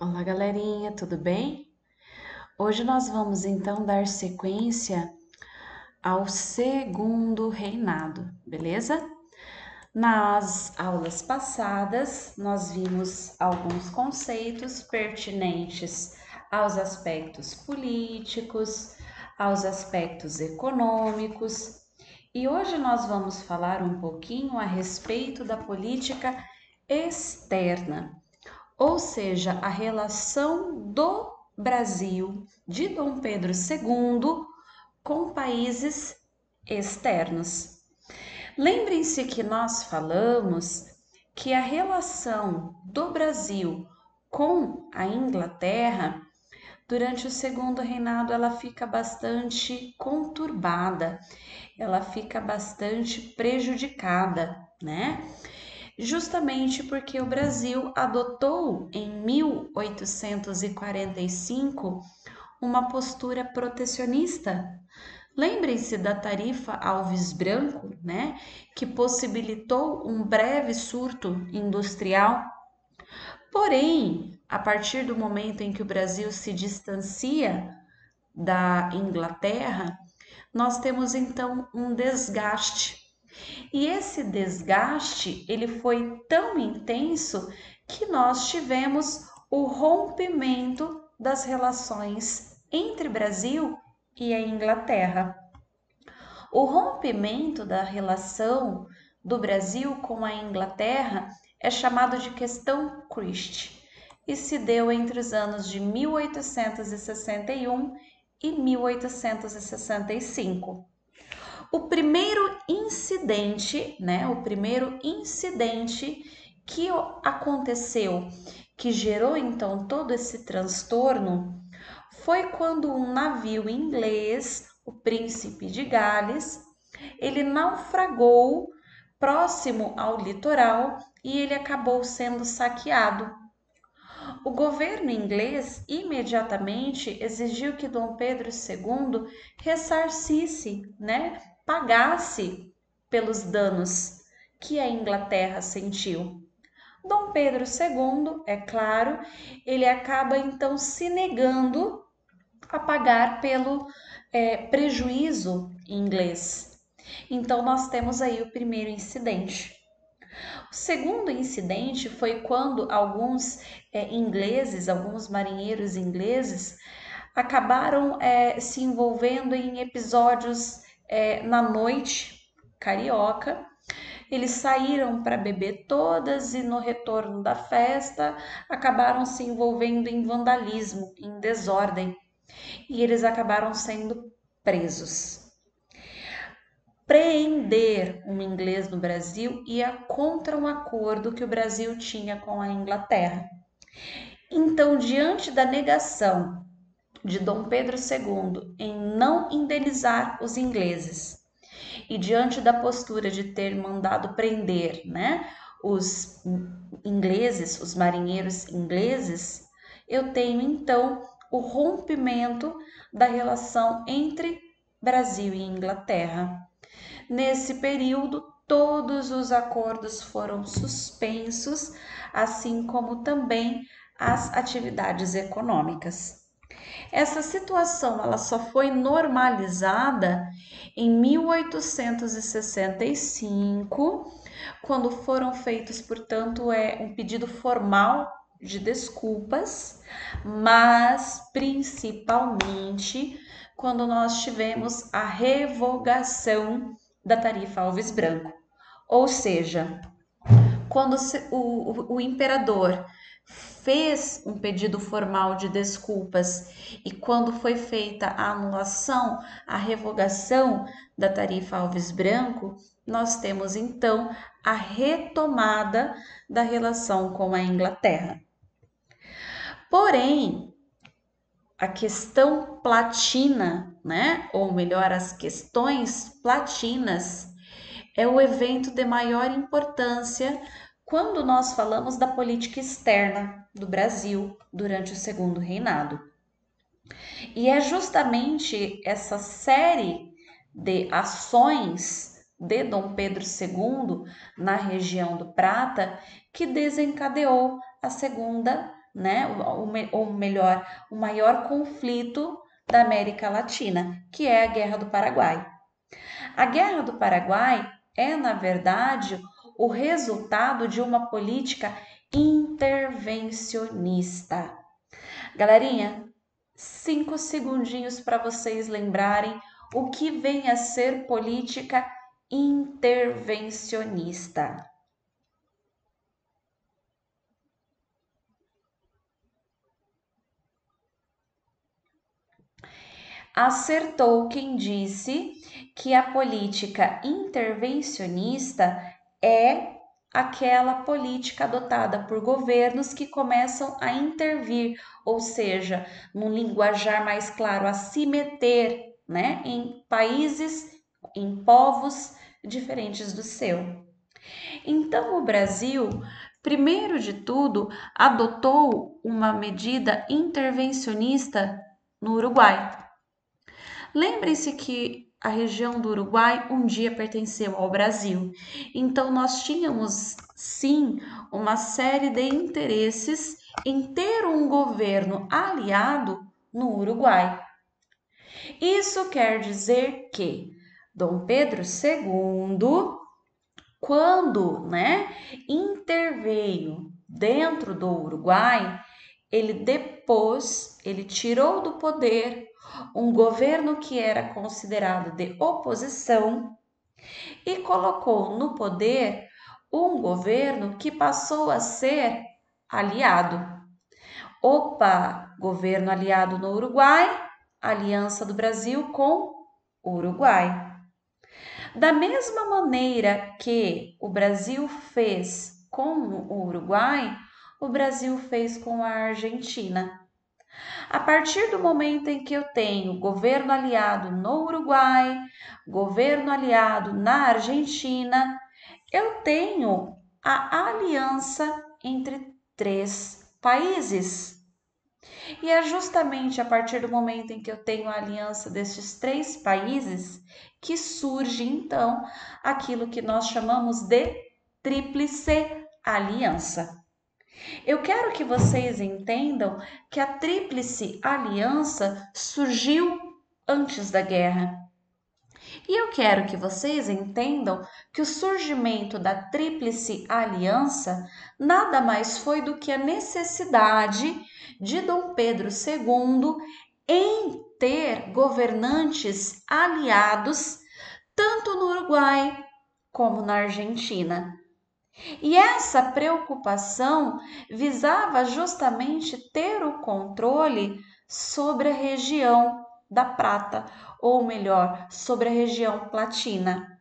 Olá, galerinha, tudo bem? Hoje nós vamos então dar sequência ao segundo reinado, beleza? Nas aulas passadas, nós vimos alguns conceitos pertinentes aos aspectos políticos, aos aspectos econômicos, e hoje nós vamos falar um pouquinho a respeito da política externa, ou seja, a relação do Brasil de Dom Pedro II com países externos. Lembrem-se que nós falamos que a relação do Brasil com a Inglaterra durante o segundo reinado ela fica bastante conturbada, ela fica bastante prejudicada, né? Justamente porque o Brasil adotou em 1845 uma postura protecionista. Lembrem-se da tarifa Alves Branco, né, que possibilitou um breve surto industrial. Porém, a partir do momento em que o Brasil se distancia da Inglaterra, nós temos então um desgaste. E esse desgaste, ele foi tão intenso que nós tivemos o rompimento das relações entre Brasil e a Inglaterra. O rompimento da relação do Brasil com a Inglaterra é chamado de questão Christie e se deu entre os anos de 1861 e 1865. O primeiro incidente, né, o primeiro incidente que aconteceu, que gerou então todo esse transtorno, foi quando um navio inglês, o Príncipe de Gales, ele naufragou próximo ao litoral e ele acabou sendo saqueado. O governo inglês imediatamente exigiu que Dom Pedro II ressarcisse, né, pagasse pelos danos que a Inglaterra sentiu. Dom Pedro II, é claro, ele acaba então se negando a pagar pelo prejuízo inglês. Então nós temos aí o primeiro incidente. O segundo incidente foi quando alguns ingleses, alguns marinheiros ingleses, acabaram se envolvendo em episódios na noite carioca. Eles saíram para beber todas e no retorno da festa acabaram se envolvendo em vandalismo, em desordem, e eles acabaram sendo presos. Preender um inglês no Brasil ia contra um acordo que o Brasil tinha com a Inglaterra. Então, diante da negação de Dom Pedro II em não indenizar os ingleses e diante da postura de ter mandado prender, né, os ingleses, os marinheiros ingleses, eu tenho então o rompimento da relação entre Brasil e Inglaterra. Nesse período, todos os acordos foram suspensos, assim como também as atividades econômicas. Essa situação ela só foi normalizada em 1865, quando foram feitos, portanto, um pedido formal de desculpas, mas principalmente quando nós tivemos a revogação da tarifa Alves Branco. Ou seja, quando o imperador fez um pedido formal de desculpas e quando foi feita a anulação, a revogação da tarifa Alves Branco, nós temos então a retomada da relação com a Inglaterra. Porém, a questão platina, né, ou melhor, as questões platinas, é o evento de maior importância quando nós falamos da política externa do Brasil durante o segundo reinado. E é justamente essa série de ações de Dom Pedro II na região do Prata que desencadeou a Segunda né, ou melhor, o maior conflito da América Latina, que é a Guerra do Paraguai. A Guerra do Paraguai é, na verdade, o resultado de uma política intervencionista. Galerinha, 5 segundinhos para vocês lembrarem o que vem a ser política intervencionista. Acertou quem disse que a política intervencionista é aquela política adotada por governos que começam a intervir, ou seja, num linguajar mais claro, a se meter, né, em países, em povos diferentes do seu. Então, o Brasil, primeiro de tudo, adotou uma medida intervencionista no Uruguai. Lembre-se que a região do Uruguai um dia pertenceu ao Brasil. Então, nós tínhamos, sim, uma série de interesses em ter um governo aliado no Uruguai. Isso quer dizer que Dom Pedro II, quando, né, interveio dentro do Uruguai, ele tirou do poder um governo que era considerado de oposição e colocou no poder um governo que passou a ser aliado. Opa, governo aliado no Uruguai, aliança do Brasil com o Uruguai. Da mesma maneira que o Brasil fez com o Uruguai, o Brasil fez com a Argentina. A partir do momento em que eu tenho governo aliado no Uruguai, governo aliado na Argentina, eu tenho a aliança entre 3 países. E é justamente a partir do momento em que eu tenho a aliança destes 3 países que surge então aquilo que nós chamamos de tríplice aliança. Eu quero que vocês entendam que a Tríplice Aliança surgiu antes da guerra. E eu quero que vocês entendam que o surgimento da Tríplice Aliança nada mais foi do que a necessidade de Dom Pedro II em ter governantes aliados tanto no Uruguai como na Argentina. E essa preocupação visava justamente ter o controle sobre a região da Prata, ou melhor, sobre a região platina.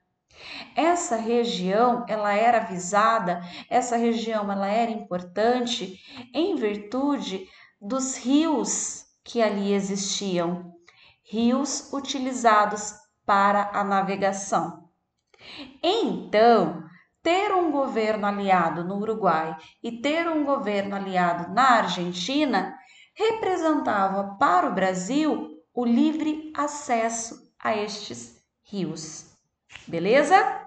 Essa região, ela era visada, essa região ela era importante em virtude dos rios que ali existiam, rios utilizados para a navegação. Então, ter um governo aliado no Uruguai e ter um governo aliado na Argentina representava para o Brasil o livre acesso a estes rios. Beleza?